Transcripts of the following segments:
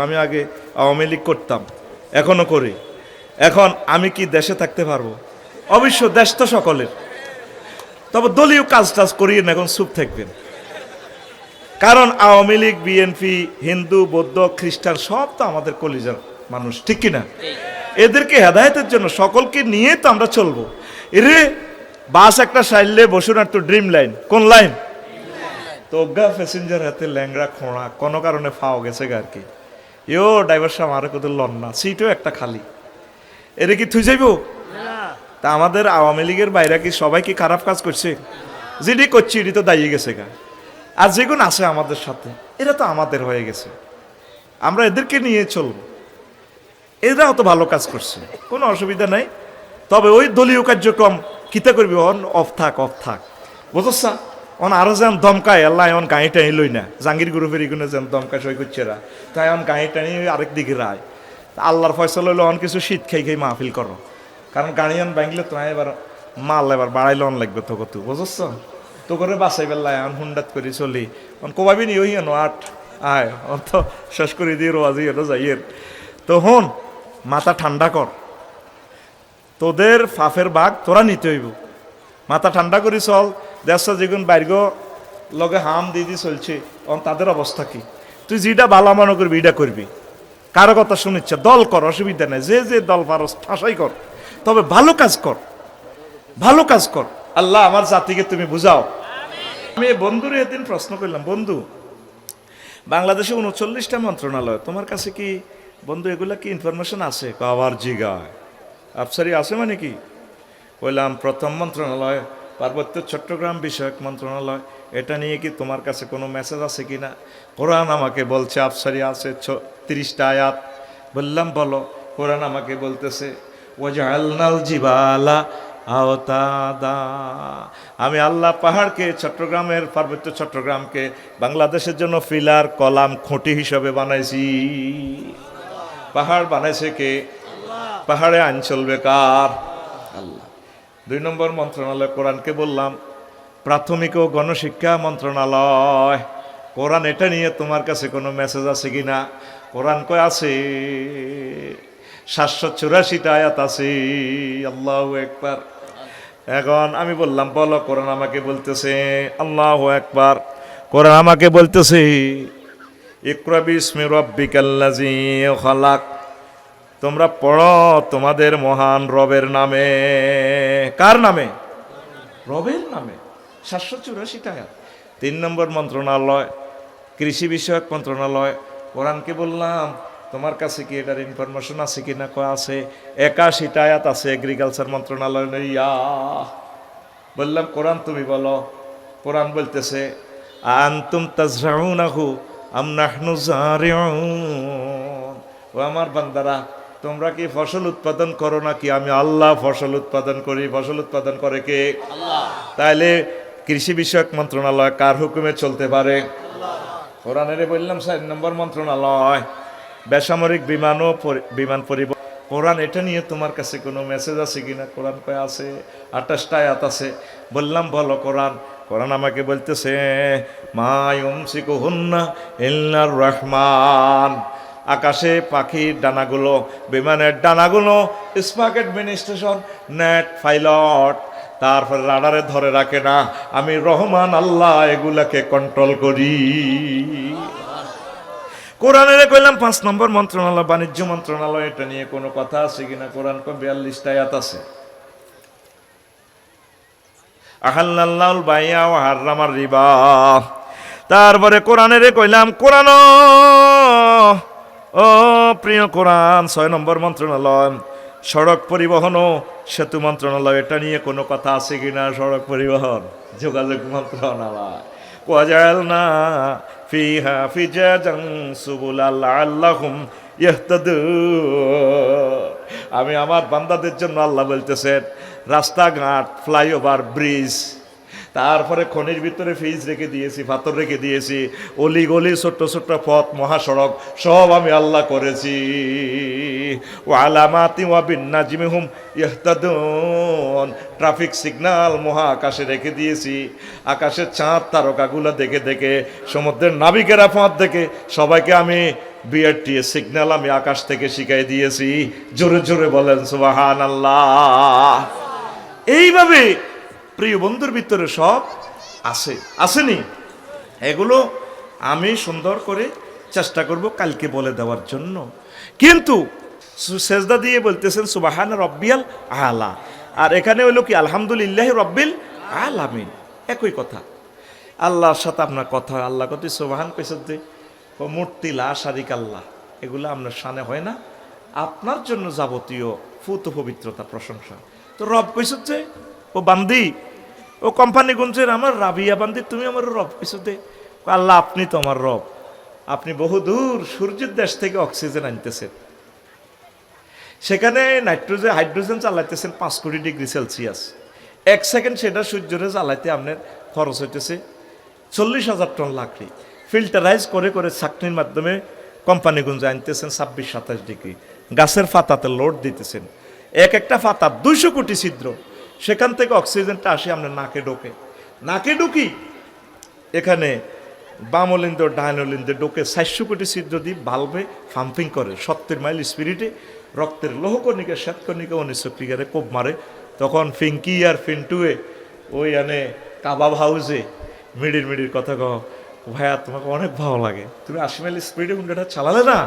আমি আগে আওয়ামী লীগ করতাম, এখনো করি। এখন আমি কি দেশে থাকতে পারবো? অবশ্য দেশ তো সকলের, তবে দলীয় কাজ টাজ করিয়ে না, এখন চুপ থাকবেন। কারণ আওয়ামী লীগ, বিএনপি, হিন্দু, বৌদ্ধ, খ্রিস্টান সব তো আমাদের কলিজার মানুষ, ঠিক কিনা? এদেরকে হেদায়েতের জন্য সকলকে নিয়ে তো আমরা চলবো। এরে বাস একটা সাইলে বসুন, আর তো ড্রিম লাইন কোন লাইন? তো অজ্ঞা প্যাসেঞ্জার হাতে ল্যাংড়া খোঁড়া কোনো কারণে ফাও গেছে গা আর কি। ইয়ো ড্রাইভার সাহেব আরো কত লন না, সিটও একটা খালি, এর কি থুই যাইব? তা আমাদের আওয়ামী লীগের বাইরে কি সবাই কি খারাপ কাজ করছে? যেটি করছি এটি তো দাঁড়িয়ে গেছে গা। আর যেগুলো আছে আমাদের সাথে, এরা তো আমাদের হয়ে গেছে, আমরা এদেরকে নিয়ে চলবো। এরাও তো ভালো কাজ করছে, কোনো অসুবিধা নাই। তবে ওই দলীয় কার্যক্রম কিতা করবি, অন অফ থাক বুঝছ? অন আরো যেন দমকায় আল্লাহ, এমন গাঁয়ে টানি লই না, জাঙ্গির গ্রুপের এগুলো যেন দমকায় সই করছে এরা, তাই এমন গাঁয়ে টানি আরেক দিকে রায়। আল্লাহর ফয়সালা হইলো অন কিছু শীত খাই মাহফিল করো, কারণ গাড়িয়ান ভাঙলে তোমায় এবার মাল এবার বাড়াইলে অন লাগবে তো কত, বুঝছ? তো করে বাঁচাই বেলা এখন হুন্ডাত করে চলি, অন কবাবি নি ওই এনো আট আয় অর্থ শেষ করে দিয়ে রোয়াজি এনো যাইয়ের। তো হন মাথা ঠান্ডা কর, তোদের ফাফের বাঘ তোরা নিতে হইব, মাথা ঠান্ডা করি চল। দেশটা যেগুন বাইর লগে হাম দিদি চলছে, তাদের অবস্থা কি? তুই যেটা বালা মনে করবি এটা করবি, কারো কথা শুনিচ্ছে দল কর, অসুবিধা নেই, যে দল পারস ঠাসাই কর, তবে ভালো কাজ কর, ভালো কাজ কর। আল্লাহ আমার জাতিকে তুমি বুঝাও। আমি বন্ধুর এদিন প্রশ্ন করলাম, বন্ধু বাংলাদেশে 39টা মন্ত্রণালয়, তোমার কাছে কি বন্ধু এগুলা কি ইনফরমেশন আছে? আবার জিগায় আফসারি আছে মানে কি? বললাম প্রথম মন্ত্রণালয় পার্বত্য চট্টগ্রাম বিষয়ক মন্ত্রণালয়, এটা নিয়ে কি তোমার কাছে কোনো মেসেজ আছে কি না? কোরআন আমাকে বলছে আফসারি আছে 30টা আয়াত। বললাম বলো। কোরআন আমাকে বলতেছে ওয়াজআলনাল জিবালা আওতাদা, আমি আল্লাহ পাহাড়কে, চট্টগ্রামের পার্বত্য চট্টগ্রামকে বাংলাদেশের জন্য ফিলার, কলাম, খুঁটি হিসাবে বানাইছি। পাহাড় বানাইছে কে? পাহাড়ে আইন চলবে কার? আল্লাহ। 2 নম্বর মন্ত্রণালয় কোরআনকে বললাম প্রাথমিক ও গণশিক্ষা মন্ত্রণালয়, কোরআন এটা নিয়ে তোমার কাছে কোনো মেসেজ আছে কি না? কোরআন কয় আছে, 784টা আয়াত আছে। আল্লাহু আকবার। এখন আমি বললাম বলো, কোরআন আমাকে বলতেছে, আল্লাহু আকবার, কোরআন আমাকে বলতেছে ইকরা বিসমি রাব্বিকাল্লাযী খালাক, তোমরা পড়ো তোমাদের মহান রবের নামে। কার নামে? রবের নামে। 784টা আয়াত। 3 নম্বর মন্ত্রণালয় কৃষি বিষয়ক মন্ত্রণালয়, কোরআনকে বললাম তোমার কাছে কি এটার ইনফরমেশন আছে কি না? কয় আছে। 81টা আয়াত আছে এগ্রিকালচার মন্ত্রণালয় ইয়া। বললাম কোরআন তুমি বলো। কোরআন বলতেছে আনতুম তাজরাউনাহু আম নাহনু জারিউন, ও আমার বান্দারা তোমরা কি ফসল উৎপাদন করো নাকি আমি আল্লাহ ফসল উৎপাদন করি? ফসল উৎপাদন করে কে? আল্লাহ। তাইলে কৃষি বিষয়ক মন্ত্রণালয় কার হুকুমে চলতে পারে? কোরআনের বললাম 4 নম্বর মন্ত্রণালয় বেসামরিক বিমান ও বিমান পরিবহন, কোরআন এটা নিয়ে তোমার কাছে কোনো মেসেজ আছে কিনা? কোরআন কয় আছে, 28টা আয়াত আছে। বললাম বলো কোরআন। কোরআন আমাকে বলতেছে মা ইউমসিকুহুন্না ইল্লার রহমান, আকাশে পাখির ডানাগুলো, বিমানের ডানাগুলো, স্পাক অ্যাডমিনিস্ট্রেশন, নেট, পাইলট, তারপরে রাডারে ধরে রাখে না, আমি রহমান আল্লাহ এগুলাকে কন্ট্রোল করি। কোরআনের কইলাম 5 নম্বর মন্ত্রণালয় বাণিজ্য মন্ত্রণালয়, এটা নিয়ে কোনো কথা আছে কিনা? কোরআন কো 42টা আয়াত আছে। আহাল্লাল্লাহুল বাইআ ওয়া হাররামার রিবা। তারপরে কোরআনের কইলাম কোরআন, ও প্রিয় কোরআন 6 নম্বর মন্ত্রণালয় সড়ক পরিবহন ও সেতু মন্ত্রণালয়, এটা নিয়ে কোনো কথা আছে কিনা? সড়ক পরিবহন যোগাযোগ মন্ত্রণালয় ওয়াজআলনা ফিহা ফিজাজান সুবুলাল লাআল্লাহুম ইয়াহতাদুন, আমি আমার বান্দাদের জন্য আল্লাহ বলতেছেন রাস্তাঘাট, ফ্লাইওভার, ব্রিজ, তারপরে খনির ভিতরে ফিজ রেখে দিয়েছি, পাথর রেখে দিয়েছি, অলি গলি, ছোট্ট ছোট্ট পথ, মহাসড়ক সব আমি আল্লাহ করেছি। ওয়া আলামাতি ওয়া বিন্নাজমি হুম ইহতাদুন, ট্রাফিক সিগন্যাল মহাকাশে রেখে দিয়েছি, আকাশের চাঁদ তারকাগুলো দেখে দেখে, সমুদ্রের নাবিকেরা পথ দেখে সবাইকে আমি বিআরটিএস সিগন্যাল আমি আকাশ থেকে শিখাই দিয়েছি, জোরে জোরে বলেন সুবহানাল্লাহ। এইভাবে প্রিয় বন্ধুর ভিতরে সব আছে, আসেনি? এগুলো আমি সুন্দর করে চেষ্টা করব কালকে বলে দেওয়ার জন্য। কিন্তু সেজদা দিয়ে বলতেছেন সুবহান রব্বিয়াল আলা, আর এখানে হইলো কি আলহামদুলিল্লাহি রব্বিল আলামিন, একই কথা। আল্লাহর সাথে আপনার কথা, আল্লাহ কত সুবহান কইছে যে মূর্তি লা শারিক আল্লাহ, এগুলো আপনার শানে হয় না, আপনার জন্য যাবতীয় ফুত পবিত্রতা প্রশংসা। তো রব কইছে যে ও বান্দি, ও কোম্পানিগঞ্জের আমার রাবিয়া বান্দি, তুমি আমার রব কইছো দে। আল্লাহ আপনি তো আমার রব, আপনি বহুদূর সূর্যের দেশ থেকে অক্সিজেন আনতেছেন, সেখানে নাইট্রোজেন হাইড্রোজেন চালাইতেছেন 5 কোটি ডিগ্রি সেলসিয়াস, 1 সেকেন্ড সেটা সূর্যরে জ্বালাইতে আপনার খরচ হইতেছে 40,000 টন লাকড়ি, ফিল্টারাইজ করে করে ছাকনির মাধ্যমে কোম্পানিগঞ্জে আনতেছেন 26-27 ডিগ্রি, গাছের পাতাতে লোড দিতেছেন, এক একটা পাতা 200 কোটি ছিদ্র, সেখান থেকে অক্সিজেনটা আসে আপনার নাকে ঢোকে, নাকে ঢুকি এখানে বামলিন্দ ডাইনলিন্দ ঢোকে 400 কোটি ছিদ্র দিয়ে ভালভে পাম্পিং করে 70 মাইল স্পিরিটে, রক্তের লোহকণিকা শ্বেতকণিকা অনুচক্রিকারে কোপ মারে, তখন ফিঙ্কি আর ফিন্টুয়ে ওই আনে কাবাব হাউসে মিডির কথা কও, ভাইয়া তোমাকে অনেক ভালো লাগে, তুমি 80 মাইল স্পিডে উন্ডাটা চালালে না,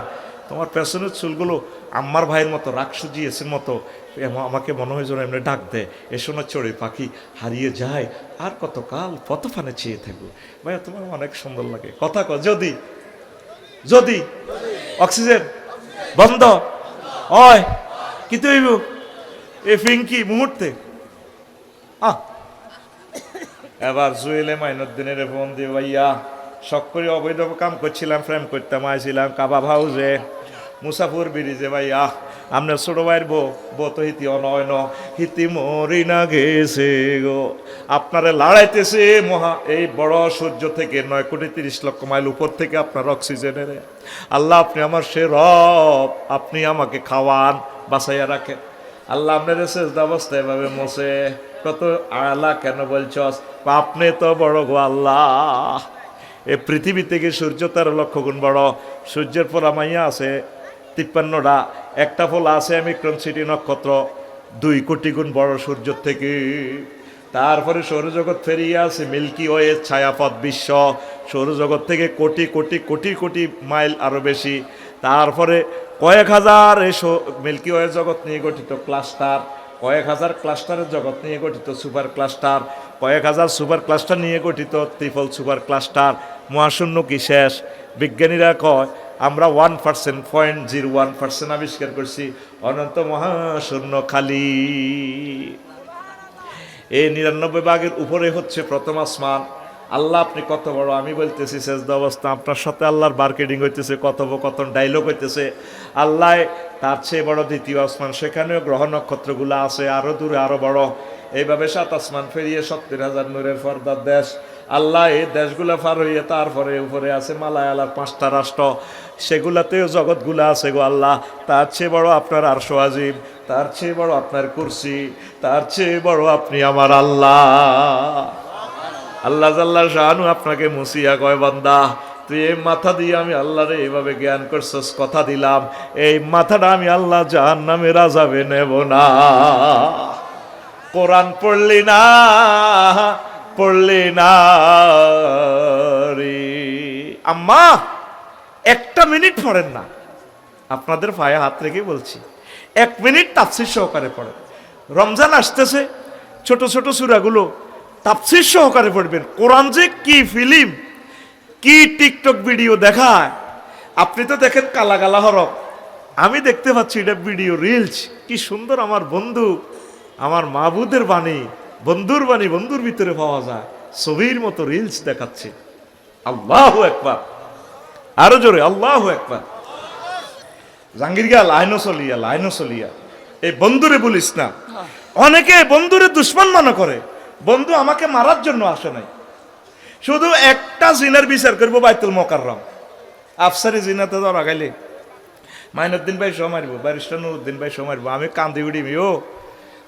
তোমার পেছনের চুলগুলো আম্মার ভাইয়ের মতো রাক্ষসী এসের মতো, আমাকে মনে হয় যেন এমনি ডাক দেয়, এসো না চড়ে পাখি হারিয়ে যায় আর কতকাল পথ ফানে চেয়ে থাকবো, ভাইয়া তোমার অনেক সুন্দর লাগে, কথা কও যদি যদি অক্সিজেন বন্ধ হয় কি তৈব এ ফিঙ্কি মুহূর্তে এবার জুয়েলে মাইনুদ্দিনের ফোন দিয়ে, ভাইয়া শখ করে অবৈধ কাম করছিলাম, ফ্রেম করতাম, আইছিলাম কাবাব হাউসে মুসাফুর ব্রিজে, ভাইয়া আপনার ছোট ভাইয়ের বউ তো হিতি অনয়ন হিতি মরি না গেছে গো, আপনারে লাড়াইতেছে মহা এই বড় সূর্য থেকে 9,30,00,000 মাইল উপর থেকে আপনার অক্সিজেনের, আল্লাহ আপনি আমার সে রব, আপনি আমাকে খাওয়ান বাঁচাইয়া রাখেন। আল্লাহ আপনার সেজদা অবস্থায় এভাবে মোছে, কত আলা কেন বলছস, আপনি তো বড় গো আল্লাহ, এ পৃথিবী থেকে সূর্য 13 লক্ষ গুণ বড়, সূর্যের ফোলা মাইয়া আছে 53টা, একটা ফোলা আছে অমিক্রন সিটি নক্ষত্র 2 কোটি গুণ বড় সূর্য থেকে, তারপরে সৌরজগৎ ফেরিয়ে আছে মিল্কি ওয়ে ছায়াপথ বিশ্ব, সৌরজগৎ থেকে কোটি কোটি কোটি কোটি মাইল আরো বেশি, তারপরে কয়েক হাজার মিল্কি ওয়ে জগৎ নিয়ে গঠিত ক্লাস্টার, কয়েক হাজার ক্লাস্টারের জগৎ নিয়ে গঠিত সুপার ক্লাস্টার, কয়েক হাজার সুপার ক্লাস্টার নিয়ে গঠিত ত্রিফল সুপার ক্লাস্টার, মহাশূন্য কি শেষ? বিজ্ঞানীরা কয় আমরা 1% 0.01% আবিষ্কার করছি, অনন্ত মহাশূন্য খালি। এই 99 ভাগের উপরে হচ্ছে প্রথম আসমান। আল্লাহ আপনি কত বড়, আমি বলতেছি সেজদা অবস্থা, আপনার সাথে আল্লাহর মার্কেটিং হইতেছে, কথোপকথন ডায়লগ হইতেছে, আল্লাহ তার চেয়ে বড় দ্বিতীয় আসমান, সেখানেও গ্রহ নক্ষত্রগুলো আছে আরো দূরে আরো বড়, এইভাবে 7 আসমান ফেরিয়ে 70,000 নূরের পর্দার দেশ, আল্লাহ এই দেশগুলো পার হইয়ে তারপরে উপরে আছে মালায়ালার 5টা রাষ্ট্র, সেগুলাতেও জগৎগুলো আছে গো আল্লাহ, তার চেয়ে বড় আপনার আরশ আজিম, তার চেয়ে বড় আপনার কুরসি, তার চেয়ে বড় আপনি আমার আল্লাহ। আল্লাহ জাল্লা শাহানু আপনাকে মুসিয়া কয়, বান্দা তুই এই মাথা দিয়ে আমি আল্লাহরে এইভাবে জ্ঞান করছস, কথা দিলাম এই মাথাটা আমি আল্লাহ জাহান্নামের আযাবে নেব না। কোরআন পড়লি না রে আম্মা, 1টা মিনিট পড়েন না, আপনাদের পায়ে হাত রেখে বলছি 1 মিনিট তাফসীর সহকারে পড়েন। রমজান আসতেছে, ছোট ছোট সূরাগুলো তাফসীর সহকারে পড়বেন। কোরআন যে কি ফিল্ম, কি টিকটক ভিডিও দেখায়, আপনি তো দেখেন কালা কালা হরফ, আমি দেখতে পাচ্ছি এটা ভিডিও রিলস, কি সুন্দর আমার বন্ধু, আমার মাহবুদের বাণী, বন্ধুর বাণী বন্ধুর ভিতরে পাওয়া যায়, ছবির মতো রিলস দেখাচ্ছে। আল্লাহু আকবার, আরো জোরে আল্লাহু আকবার। জাঙ্গির গা লাইনো চলিয়া এই বন্ধুরে বলিস না। অনেকে বন্ধুরে দুশ্মন মনে করে, বন্ধু আমাকে মারার জন্য আসে নাই, শুধু একটা জিনার বিচার করবো বাইতুল মোকাররম, আফসারি জিনাতে ধরা গেলে মাইনুদ্দিন ভাই সহ মারবো, ব্যারিস্টার নুরুদ্দিন ভাই সহ মারবো, আমি কান্দি উড়িমি, ও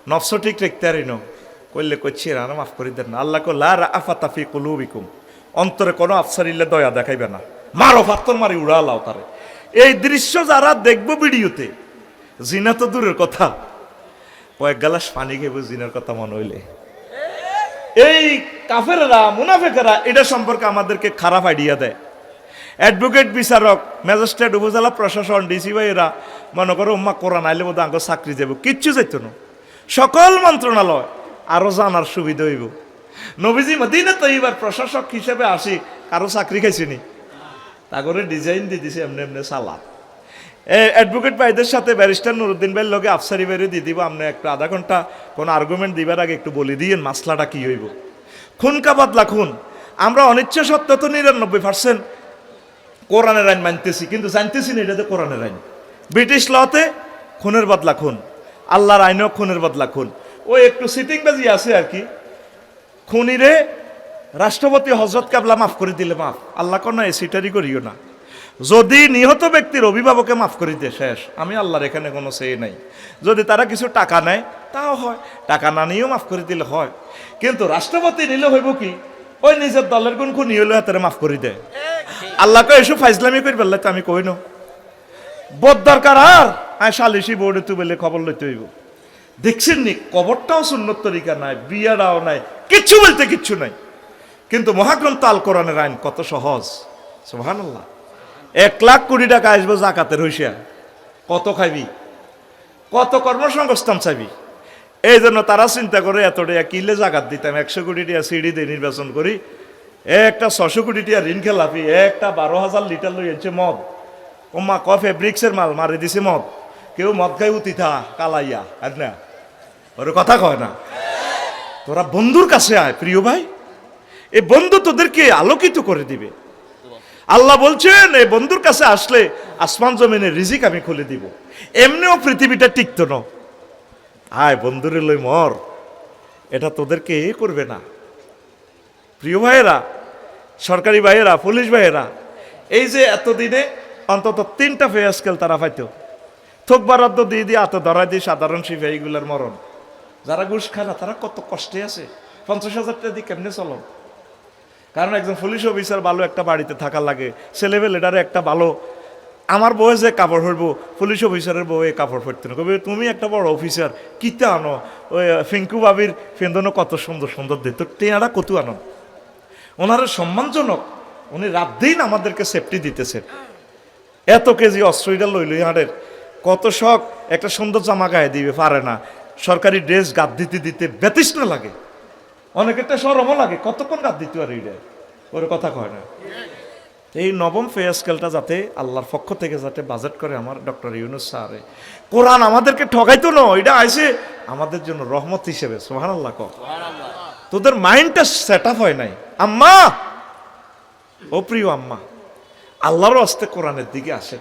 নফস ঠিক রাখতে পারি না, করলে করছি রানা মাফ করে দেন না। আল্লাহ লা রাআফাতা ফি কুলুবিকুম, অন্তরে কোনো আফসারিল্লা দয়া দেখাইবে না, মারো ফাত্তর মারি উড়ালাও তারে, এই দৃশ্য যারা দেখবো ভিডিওতে, জিনা তো দূরের কথা, কয়েক গ্লাস পানি খেবো জিনার কথা মনে হইলে। এই কাফেররা মুনাফেকেরা এটা সম্পর্কে আমাদেরকে খারাপ আইডিয়া দেয়। অ্যাডভোকেট, বিচারক, ম্যাজিস্ট্রেট, উপজেলা প্রশাসন, ডিসি ভাই এরা মনে করো উম্মা কোরআন আইলে বোধ আঙ্গ চাকরি যাব, কিচ্ছু যাইত না। সকল মন্ত্রণালয় আরো জানার সুবিধা হইব। নবীজি মদিনা তৈবার প্রশাসক হিসেবে আসি, কারো চাকরি খাইছিনি, তা করে ডিজাইন দিয়ে দিছে এমনি এমনি সালাদ। অ্যাডভোকেট ভাইদের সাথে ব্যারিস্টার নুরুদ্দিন ভাইয়ের লগে আফসারি বাইরে দিয়ে দিব, আপনি একটু আধা ঘন্টা কোনো আর্গুমেন্ট দিবার আগে একটু বলে দিয়েন মাসলাটা কি হইব। খুন কা বদলা খুন, আমরা অনিচ্ছা সত্ত্বেও তো 99% কোরআনের আইন মানতেছি, কিন্তু জানতেছি না এটা তো কোরআনের আইন। ব্রিটিশ লতে খুনের বদলা খুন, আল্লাহর আইনেও খুনের বদলা খুন। ওই একটু সিটিং বাজি আছে আর কি, খুনিরে রাষ্ট্রপতি হজরত কাবলা মাফ করে দিলে মাফ, আল্লাহ কোনো এসিটারি করিও না। যদি নিহত ব্যক্তির অভিভাবকে মাফ করে দিয়ে শেষ, আমি আল্লাহর এখানে কোনো সেই নাই। যদি তারা কিছু টাকা নেয় তাও হয়, টাকা না নিয়েও মাফ করে দিলে হয়। কিন্তু রাষ্ট্রপতি নিলে হইব কি, ওই নিজের দলের কোন খুনি হলে হাতে মাফ করে দেয়। আল্লাহকে এসব ফাইজলামি করে ফেললে তো আমি কই না বোধ দরকার, আর সালিশি বোর্ডে তু বলে খবর লইতে হইব। দেখছেন নি কবরটাও সুন্নত তরিকা নাই, বিয়াটাও নাই, কিচ্ছু বলতে কিচ্ছু নাই। কিন্তু মহাগ্রন্থ আল কোরআনের আইন কত সহজ, সুবহানাল্লাহ। 1 লাখ কোটি টাকা আসবো জাকাতের হইসা, কত খাইবি, কত কর্মসংস্থান চাইবি। এই জন্য তারা চিন্তা করে এত টাকা কিলে জাকাত দিতাম, 100 কোটি টাকা সিঁড়ি দিয়ে নির্বাচন করি, একটা 600 কোটি টাকা ঋণ খেলাপি, একটা 12,000 লিটার লই আনছে মদ, ওমা ক ফেব্রিক্সের মাল মারি দিছে মদ, কেউ মদ খাই উতি থা কালাইয়া, আর না ওর কথা কয় না। তোরা বন্ধুর কাছে আয় প্রিয় ভাই, এই বন্ধু তোদেরকে আলোকিত করে দিবে। আল্লাহ বলছেন এই বন্ধুর কাছে আসলে আসমান জমিনের রিজিক আমি খুলে দিব। এমনিও পৃথিবীটা টিকতো না, আয় বন্ধুরে লই মর, এটা তোদেরকে এ করবে না। প্রিয় ভাইয়েরা, সরকারি ভাইয়েরা, পুলিশ ভাইয়েরা, এই যে এতদিনে অন্তত 3টা পে স্কেল তারা পাইতো, থোক বরাদ্দ দিয়ে দিয়ে এত ধরা দিয়ে সাধারণ সিপাহীগুলার মরণ। যারা ঘুষ খায় না তারা কত কষ্টে আছে, 50,000 টাকা দিয়ে কেমনে চলো। কারণ একজন পুলিশ অফিসার ভালো একটা বাড়িতে থাকা লাগে, ছেলেবেলেটারে একটা ভালো, আমার বউ যে কাপড় পরবো, পুলিশ অফিসারের বউ এই কাপড় পরতে না, কবে তুমি একটা বড় অফিসার কিতে আনো, ওই ফিঙ্কু বাবির ফেন্দনো কত সুন্দর সুন্দর দিত, টেয়ারা কত আনো। ওনারা সম্মানজনক, উনি রাত দিন আমাদেরকে সেফটি দিতেছেন। এত কেজি অস্ট্রেলিয়া লইল হাটের, কত শখ একটা সুন্দর জামা গায়ে দিবে পারে না, সরকারি ড্রেস গাদ দিতে দিতে বেতৃষ্ণা লাগে, অনেকেরটা শরমও লাগে, কতক্ষণ গাদ দিতে পারে এটা, ওর কথা কয় না। এই 9ম পে স্কেলটা যাতে আল্লাহর পক্ষ থেকে যাতে বাজেট করে আমার ডক্টর ইউনূস স্যারে, কোরআন আমাদেরকে ঠগাইতো না, এটা আইছে আমাদের জন্য রহমত হিসেবে। সুবহানাল্লাহ। তোদের মাইন্ডটা সেট আপ হয় নাই আম্মা, ও প্রিয় আম্মা, আল্লাহর হস্তে কোরআনের দিকে আসে।